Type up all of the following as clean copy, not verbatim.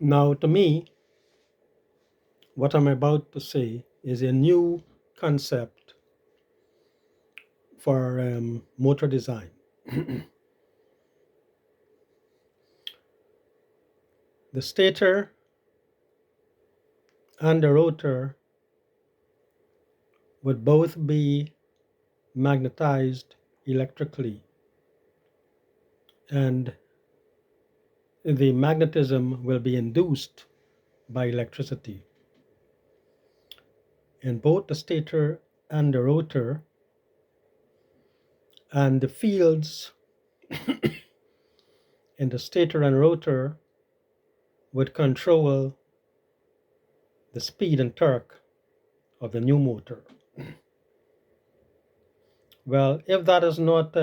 Now, to me, what I'm about to say is a new concept for motor design. The stator and the rotor would both be magnetized electrically, and the magnetism will be induced by electricity. And both the stator and the rotor and the fields in the stator and rotor would control the speed and torque of the new motor. Well, if that is not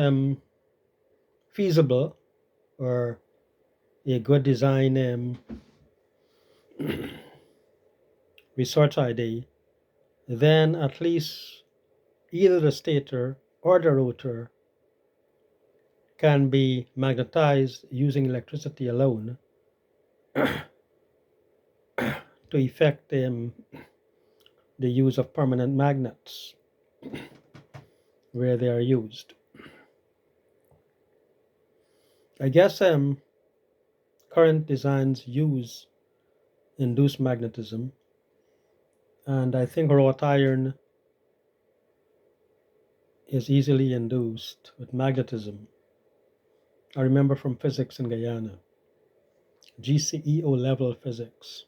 feasible or a good design research idea, then at least either the stator or the rotor can be magnetized using electricity alone to effect the use of permanent magnets where they are used. I guess current designs use induced magnetism, and I think wrought iron is easily induced with magnetism. I remember from physics in Guyana, GCEO level physics.